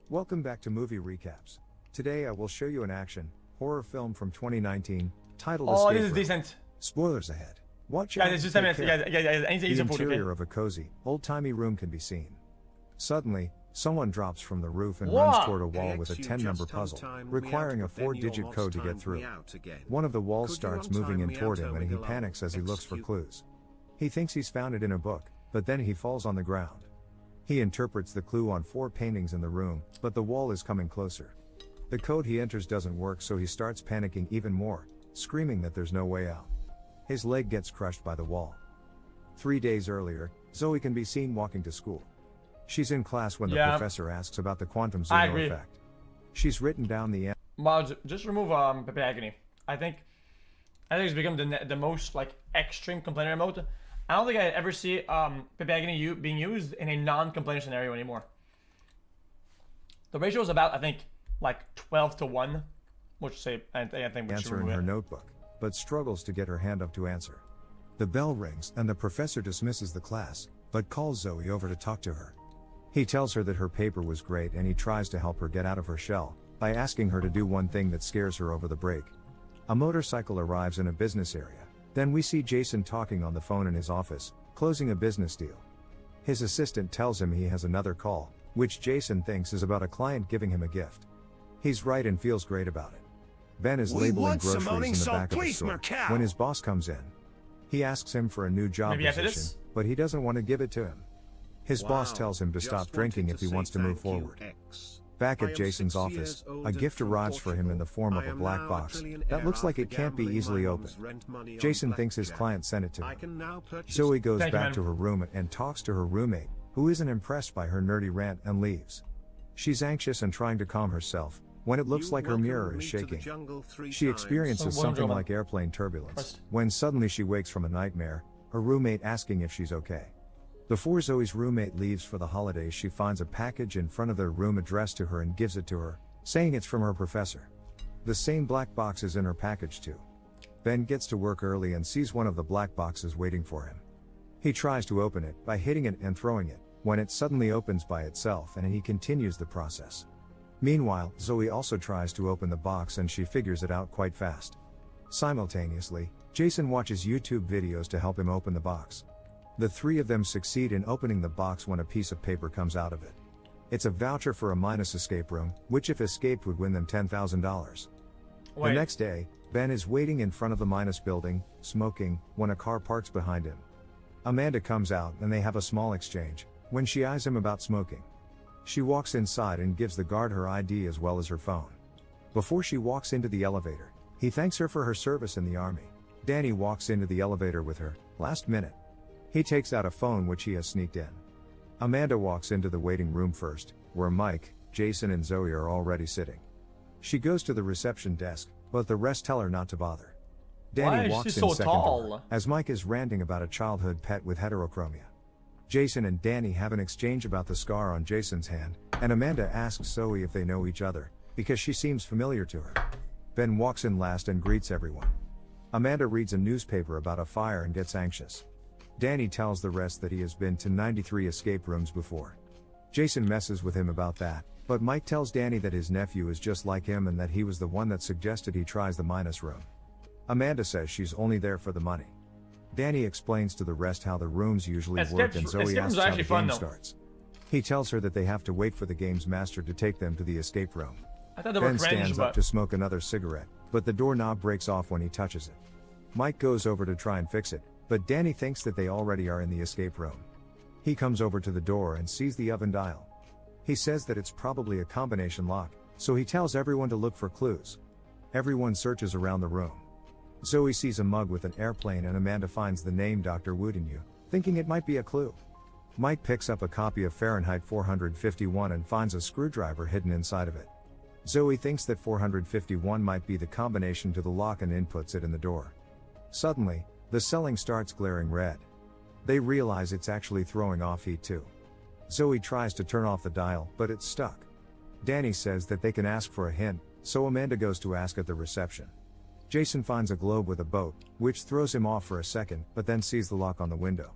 Welcome back to Movie Recaps. Today I will show you an action, horror film from 2019, titled Oh, Escape this is Room. decent. Spoilers ahead. Watch Guys, out it's just and 10 take minutes. care. Guys, anything The easy food, interior okay? of a cozy, old-timey room can be seen. Suddenly, someone drops from the roof and Whoa! runs toward a wall with a 10-number puzzle, requiring a 4-digit code to get through. One of the walls starts moving in toward him and he panics as he looks for clues. He thinks he's found it in a book, but then he falls on the ground. He interprets the clue on 4 paintings in the room, but the wall is coming closer. The code he enters doesn't work, so he starts panicking even more, screaming that there's no way out. His leg gets crushed by the wall. 3 days earlier, Zoe can be seen walking to school. She's in class when the professor asks about the quantum zero effect. She's written down the answer. Well, just remove Pepe Agony. I think it's become the most like extreme complainer mode. I don't think I ever see Pepe Agony being used in a non-complainer scenario anymore. The ratio is about, I think, like 12-1, which say I think we should Answer in remove her it. notebook, but struggles to get her hand up to answer. The bell rings and the professor dismisses the class, but calls Zoe over to talk to her. He tells her that her paper was great and he tries to help her get out of her shell by asking her to do one thing that scares her over the break. A motorcycle arrives in a business area. Then we see Jason talking on the phone in his office, closing a business deal. His assistant tells him he has another call, which Jason thinks is about a client giving him a gift. He's right and feels great about it. Ben is labeling groceries in the back of the store when his boss comes in. He asks him for a new job position, but he doesn't want to give it to him. His boss tells him to stop drinking if he wants to move forward. Back at Jason's office, a gift arrives for him in the form of a black box that looks like it can't be easily opened. Jason thinks his client sent it to him. Zoe goes back to her room and talks to her roommate, who isn't impressed by her nerdy rant and leaves. She's anxious and trying to calm herself when it looks like her mirror is shaking. She experiences something like airplane turbulence when suddenly she wakes from a nightmare, her roommate asking if she's okay. Before Zoe's roommate leaves for the holidays, she finds a package in front of their room addressed to her and gives it to her, saying it's from her professor. The same black box is in her package too. Ben gets to work early and sees one of the black boxes waiting for him. He tries to open it by hitting it and throwing it, when it suddenly opens by itself and he continues the process. Meanwhile, Zoe also tries to open the box and she figures it out quite fast. Simultaneously, Jason watches YouTube videos to help him open the box. The 3 of them succeed in opening the box when a piece of paper comes out of it. It's a voucher for a minus escape room, which if escaped would win them $10,000. The next day, Ben is waiting in front of the minus building, smoking, when a car parks behind him. Amanda comes out and they have a small exchange, when she eyes him about smoking. She walks inside and gives the guard her ID as well as her phone. Before she walks into the elevator, he thanks her for her service in the army. Danny walks into the elevator with her, last minute. He takes out a phone which he has sneaked in. Amanda walks into the waiting room first, where Mike, Jason and Zoe are already sitting. She goes to the reception desk, but the rest tell her not to bother. Danny walks in second to her, as Mike is ranting about a childhood pet with heterochromia. Jason and Danny have an exchange about the scar on Jason's hand, and Amanda asks Zoe if they know each other, because she seems familiar to her. Ben walks in last and greets everyone. Amanda reads a newspaper about a fire and gets anxious. Danny tells the rest that he has been to 93 escape rooms before. Jason messes with him about that, but Mike tells Danny that his nephew is just like him and that he was the one that suggested he tries the minus room. Amanda says she's only there for the money. Danny explains to the rest how the rooms usually work and Zoe asks how the game starts. He tells her that they have to wait for the game's master to take them to the escape room. Ben stands up to smoke another cigarette, but the doorknob breaks off when he touches it. Mike goes over to try and fix it, but Danny thinks that they already are in the escape room. He comes over to the door and sees the oven dial. He says that it's probably a combination lock, so he tells everyone to look for clues. Everyone searches around the room. Zoe sees a mug with an airplane and Amanda finds the name Dr. Woodinu, thinking it might be a clue. Mike picks up a copy of Fahrenheit 451 and finds a screwdriver hidden inside of it. Zoe thinks that 451 might be the combination to the lock and inputs it in the door. Suddenly, the ceiling starts glaring red. They realize it's actually throwing off heat too. Zoe tries to turn off the dial, but it's stuck. Danny says that they can ask for a hint, so Amanda goes to ask at the reception. Jason finds a globe with a boat, which throws him off for a second, but then sees the lock on the window.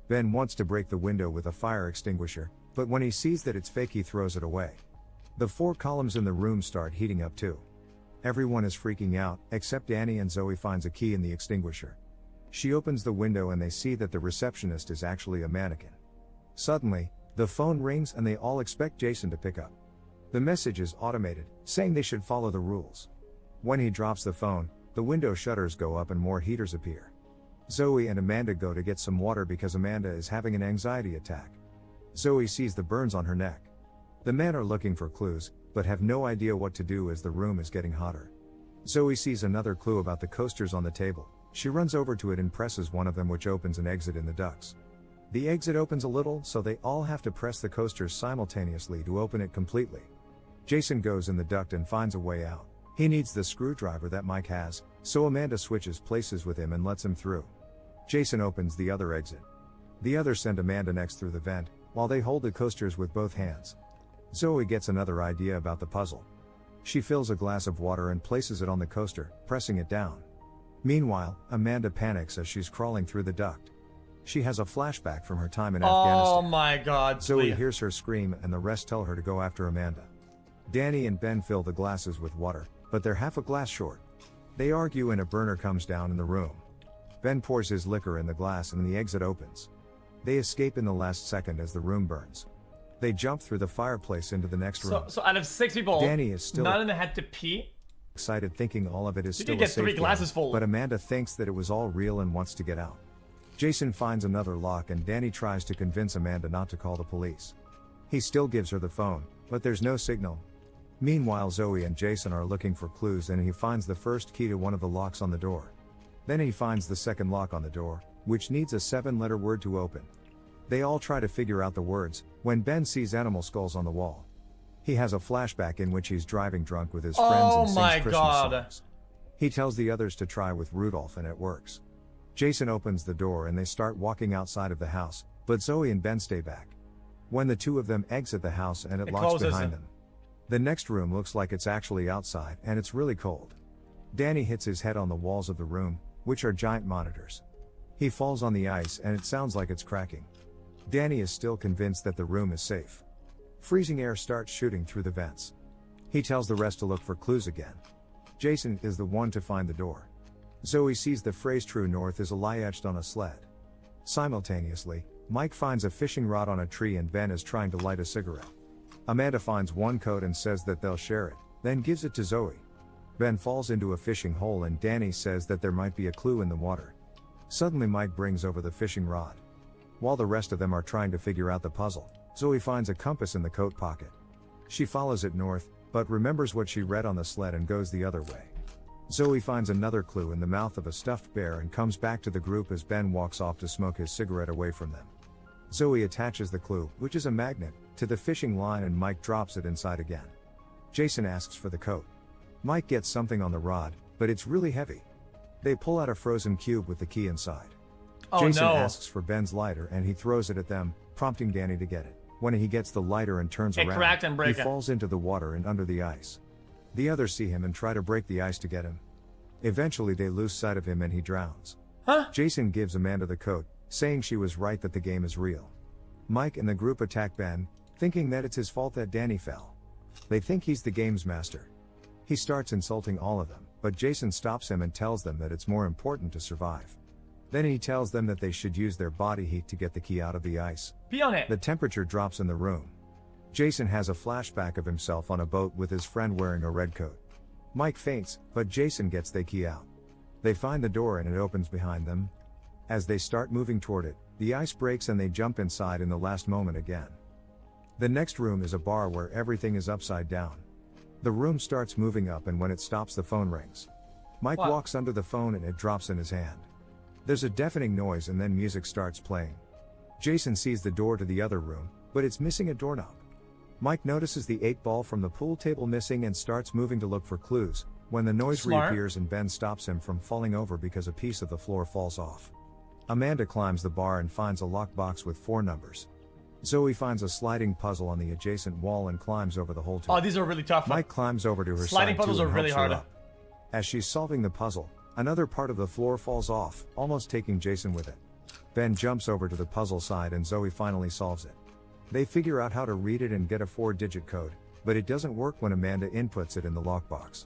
Ben wants to break the window with a fire extinguisher, but when he sees that it's fake he throws it away. The 4 columns in the room start heating up too. Everyone is freaking out, except Danny, and Zoe finds a key in the extinguisher. She opens the window and they see that the receptionist is actually a mannequin. Suddenly, the phone rings and they all expect Jason to pick up. The message is automated, saying they should follow the rules. When he drops the phone, the window shutters go up and more heaters appear. Zoe and Amanda go to get some water because Amanda is having an anxiety attack. Zoe sees the burns on her neck. The men are looking for clues, but have no idea what to do as the room is getting hotter. Zoe sees another clue about the coasters on the table. She runs over to it and presses one of them, which opens an exit in the ducts. The exit opens a little, so they all have to press the coasters simultaneously to open it completely. Jason goes in the duct and finds a way out. He needs the screwdriver that Mike has, so Amanda switches places with him and lets him through. Jason opens the other exit. The others send Amanda next through the vent, while they hold the coasters with both hands. Zoe gets another idea about the puzzle. She fills a glass of water and places it on the coaster, pressing it down. Meanwhile, Amanda panics as she's crawling through the duct. She has a flashback from her time in Afghanistan. Oh my god. Zoe hears her scream and the rest tell her to go after Amanda. Danny and Ben fill the glasses with water, but they're half a glass short. They argue and a burner comes down in the room. Ben pours his liquor in the glass and the exit opens. They escape in the last second as the room burns. They jump through the fireplace into the next room. So out of 6 people, Danny is still none of them had to pee? Excited, thinking all of it is You still did a get safe 3 glasses game, full. but Amanda thinks that it was all real and wants to get out. Jason finds another lock and Danny tries to convince Amanda not to call the police. He still gives her the phone, but there's no signal. Meanwhile, Zoe and Jason are looking for clues and he finds the first key to one of the locks on the door. Then he finds the second lock on the door, which needs a 7-letter word to open. They all try to figure out the words, when Ben sees animal skulls on the wall. He has a flashback in which he's driving drunk with his friends and sings Christmas songs. He tells the others to try with Rudolph and it works. Jason opens the door and they start walking outside of the house, but Zoe and Ben stay back. When the two of them exit the house and it locks behind them. The next room looks like it's actually outside and it's really cold. Danny hits his head on the walls of the room, which are giant monitors. He falls on the ice and it sounds like it's cracking. Danny is still convinced that the room is safe. Freezing air starts shooting through the vents. He tells the rest to look for clues again. Jason is the one to find the door. Zoe sees the phrase "True North" is a lie etched on a sled. Simultaneously, Mike finds a fishing rod on a tree and Ben is trying to light a cigarette. Amanda finds one coat and says that they'll share it, then gives it to Zoe. Ben falls into a fishing hole and Danny says that there might be a clue in the water. Suddenly Mike brings over the fishing rod. While the rest of them are trying to figure out the puzzle, Zoe finds a compass in the coat pocket. She follows it north, but remembers what she read on the sled and goes the other way. Zoe finds another clue in the mouth of a stuffed bear and comes back to the group as Ben walks off to smoke his cigarette away from them. Zoe attaches the clue, which is a magnet, to the fishing line and Mike drops it inside again. Jason asks for the coat. Mike gets something on the rod, but it's really heavy. They pull out a frozen cube with the key inside. Jason asks for Ben's lighter and he throws it at them, prompting Danny to get it. When he gets the lighter and turns around, he falls into the water and under the ice. The others see him and try to break the ice to get him. Eventually they lose sight of him and he drowns. Jason gives Amanda the coat, saying she was right that the game is real. Mike and the group attack Ben, thinking that it's his fault that Danny fell. They think he's the game's master. He starts insulting all of them, but Jason stops him and tells them that it's more important to survive. Then he tells them that they should use their body heat to get the key out of the ice. Be on it. The temperature drops in the room. Jason has a flashback of himself on a boat with his friend wearing a red coat. Mike faints, but Jason gets the key out. They find the door and it opens behind them. As they start moving toward it, the ice breaks and they jump inside in the last moment again. The next room is a bar where everything is upside down. The room starts moving up and when it stops the phone rings. Mike walks under the phone and it drops in his hand. There's a deafening noise and then music starts playing. Jason sees the door to the other room, but it's missing a doorknob. Mike notices the 8-ball from the pool table missing and starts moving to look for clues, when the noise reappears and Ben stops him from falling over because a piece of the floor falls off. Amanda climbs the bar and finds a lockbox with 4 numbers. Zoe finds a sliding puzzle on the adjacent wall and climbs over the hole to it. Oh, these are really tough. Mike climbs over to her sliding side puzzles too are and really helps her hard. up. As she's solving the puzzle, another part of the floor falls off, almost taking Jason with it. Ben jumps over to the puzzle side and Zoe finally solves it. They figure out how to read it and get a 4-digit code, but it doesn't work when Amanda inputs it in the lockbox.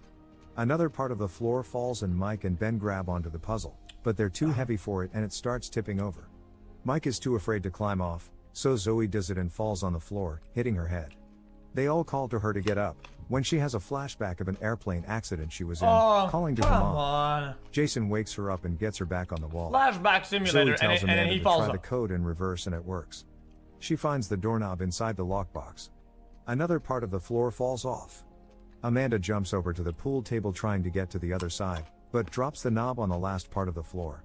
Another part of the floor falls and Mike and Ben grab onto the puzzle, but they're too heavy for it and it starts tipping over. Mike is too afraid to climb off, so Zoe does it and falls on the floor, hitting her head. They all call to her to get up, when she has a flashback of an airplane accident she was in, calling to her mom. Jason wakes her up and gets her back on the wall. Flashback simulator, Zoe tells and Amanda he to falls try up. the code in reverse and it works. She finds the doorknob inside the lockbox. Another part of the floor falls off. Amanda jumps over to the pool table trying to get to the other side, but drops the knob on the last part of the floor.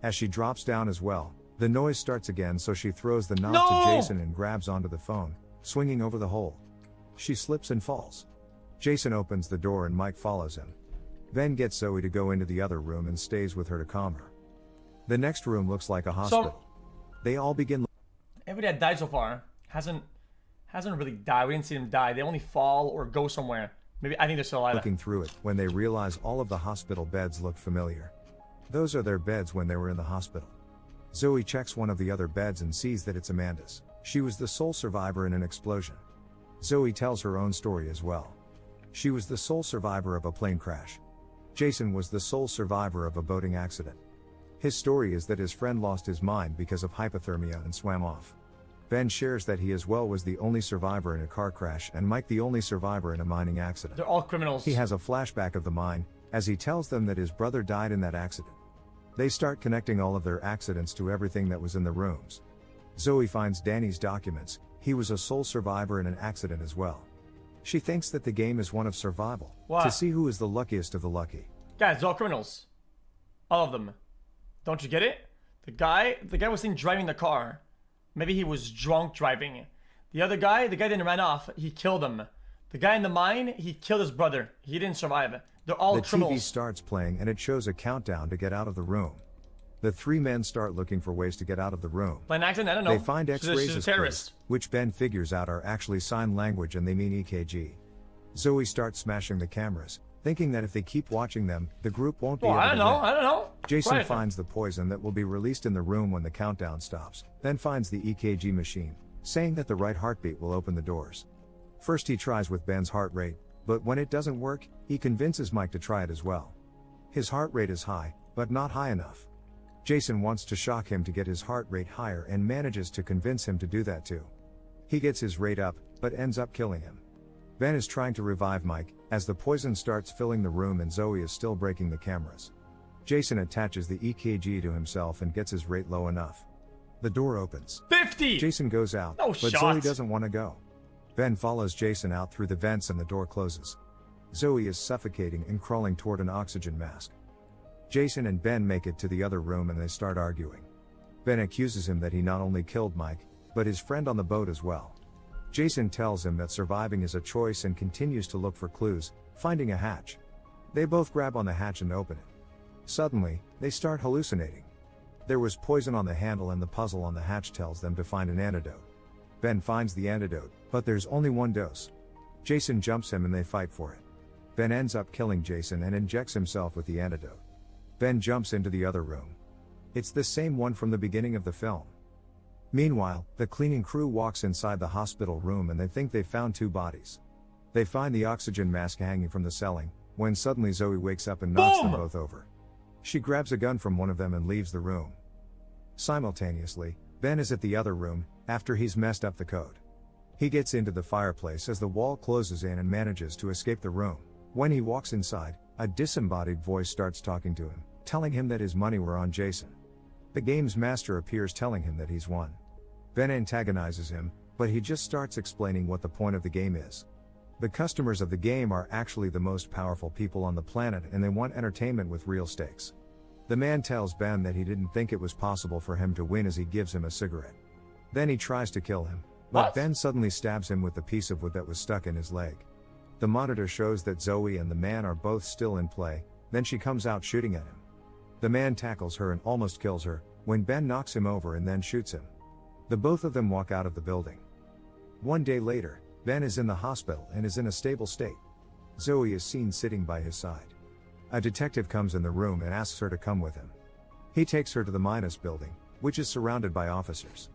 As she drops down as well, the noise starts again, so she throws the knob to Jason and grabs onto the phone, swinging over the hole. She slips and falls. Jason opens the door and Mike follows him. Ben gets Zoe to go into the other room and stays with her to calm her. The next room looks like a hospital. They all begin. Everybody that died so far hasn't really died. We didn't see them die. They only fall or go somewhere. Maybe I think they're still alive. Looking through it when they realize all of the hospital beds look familiar. Those are their beds when they were in the hospital. Zoe checks one of the other beds and sees that it's Amanda's. She was the sole survivor in an explosion. Zoe tells her own story as well. She was the sole survivor of a plane crash. Jason was the sole survivor of a boating accident. His story is that his friend lost his mind because of hypothermia and swam off. Ben shares that he as well was the only survivor in a car crash and Mike the only survivor in a mining accident. They're all criminals. He has a flashback of the mine, as he tells them that his brother died in that accident. They start connecting all of their accidents to everything that was in the rooms. Zoe finds Danny's documents. He was a sole survivor in an accident as well. She thinks that the game is one of survival, to see who is the luckiest of the lucky. Guys, they're all criminals. All of them. Don't you get it? The guy was seen driving the car. Maybe he was drunk driving. The other guy, the guy didn't run off. He killed him. The guy in the mine, he killed his brother. He didn't survive. They're all criminals. The TV starts playing and it shows a countdown to get out of the room. The three men start looking for ways to get out of the room. By an accident, I don't know. They find X-rays as clues, which Ben figures out are actually sign language and they mean EKG. Zoe starts smashing the cameras, thinking that if they keep watching them, the group won't be able to win. I don't know. Jason finds the poison that will be released in the room when the countdown stops, then finds the EKG machine, saying that the right heartbeat will open the doors. First he tries with Ben's heart rate, but when it doesn't work, he convinces Mike to try it as well. His heart rate is high, but not high enough. Jason wants to shock him to get his heart rate higher and manages to convince him to do that too. He gets his rate up, but ends up killing him. Ben is trying to revive Mike, as the poison starts filling the room and Zoe is still breaking the cameras. Jason attaches the EKG to himself and gets his rate low enough. The door opens. 50! Jason goes out, but Zoe doesn't want to go. Ben follows Jason out through the vents and the door closes. Zoe is suffocating and crawling toward an oxygen mask. Jason and Ben make it to the other room and they start arguing. Ben accuses him that he not only killed Mike, but his friend on the boat as well. Jason tells him that surviving is a choice and continues to look for clues, finding a hatch. They both grab on the hatch and open it. Suddenly, they start hallucinating. There was poison on the handle and the puzzle on the hatch tells them to find an antidote. Ben finds the antidote, but there's only one dose. Jason jumps him and they fight for it. Ben ends up killing Jason and injects himself with the antidote. Ben jumps into the other room. It's the same one from the beginning of the film. Meanwhile, the cleaning crew walks inside the hospital room and they think they found two bodies. They find the oxygen mask hanging from the ceiling, when suddenly Zoe wakes up and knocks them both over. She grabs a gun from one of them and leaves the room. Simultaneously, Ben is at the other room, after he's messed up the code. He gets into the fireplace as the wall closes in and manages to escape the room. When he walks inside, a disembodied voice starts talking to him, telling him that his money were on Jason. The game's master appears telling him that he's won. Ben antagonizes him, but he just starts explaining what the point of the game is. The customers of the game are actually the most powerful people on the planet and they want entertainment with real stakes. The man tells Ben that he didn't think it was possible for him to win as he gives him a cigarette. Then he tries to kill him, but Ben suddenly stabs him with the piece of wood that was stuck in his leg. The monitor shows that Zoe and the man are both still in play, then she comes out shooting at him. The man tackles her and almost kills her, when Ben knocks him over and then shoots him. The both of them walk out of the building. One day later, Ben is in the hospital and is in a stable state. Zoe is seen sitting by his side. A detective comes in the room and asks her to come with him. He takes her to the Minus building, which is surrounded by officers.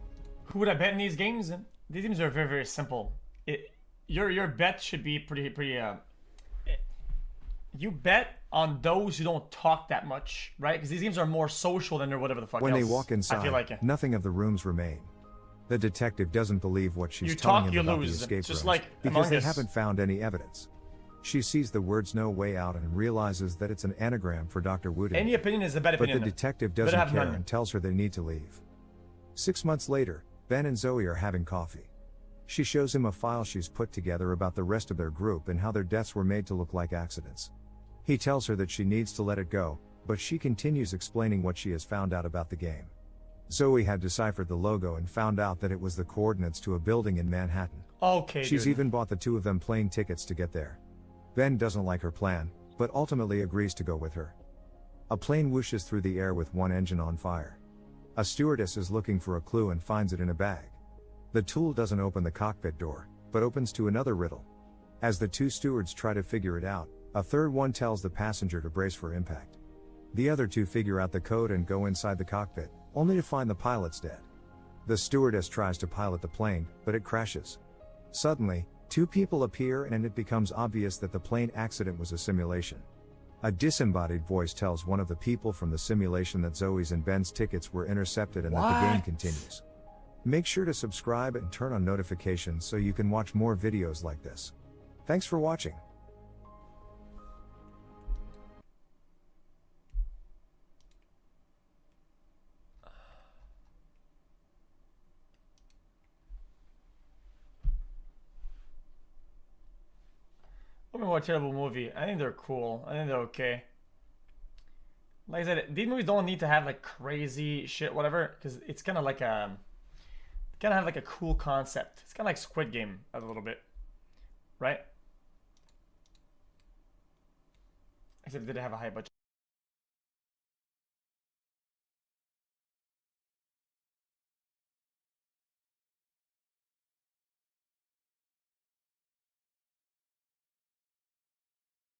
Who would I bet in these games? These games are very, very simple. your bet should be pretty. You bet on those who don't talk that much, right? Because these games are more social than they're whatever the fuck When else. they walk inside, I feel like nothing of the rooms remain. The detective doesn't believe what she's you telling talk, him you about lose. the escape It's just rooms like because Among they Us. haven't found any evidence. She sees the words "no way out" and realizes that it's an anagram for Dr. Wooten. Any opinion is a bad But opinion. the detective Better doesn't have care none. and tells her they need to leave. 6 months later, Ben and Zoe are having coffee. She shows him a file she's put together about the rest of their group and how their deaths were made to look like accidents. He tells her that she needs to let it go, but she continues explaining what she has found out about the game. Zoe had deciphered the logo and found out that it was the coordinates to a building in Manhattan. Okay, She's dude. even bought the two of them plane tickets to get there. Ben doesn't like her plan, but ultimately agrees to go with her. A plane whooshes through the air with one engine on fire. A stewardess is looking for a clue and finds it in a bag. The tool doesn't open the cockpit door, but opens to another riddle. As the two stewards try to figure it out, a third one tells the passenger to brace for impact. The other two figure out the code and go inside the cockpit, only to find the pilots dead. The stewardess tries to pilot the plane, but it crashes. Suddenly, two people appear and it becomes obvious that the plane accident was a simulation. A disembodied voice tells one of the people from the simulation that Zoe's and Ben's tickets were intercepted and that the game What? continues. Make sure to subscribe and turn on notifications so you can watch more videos like this. Thanks for watching. More terrible movie. I think they're cool. I think they're okay. Like I said, these movies don't need to have like crazy shit, whatever, because it's kind of like have like a cool concept. It's kind of like Squid Game a little bit, right? Except it did have a high budget.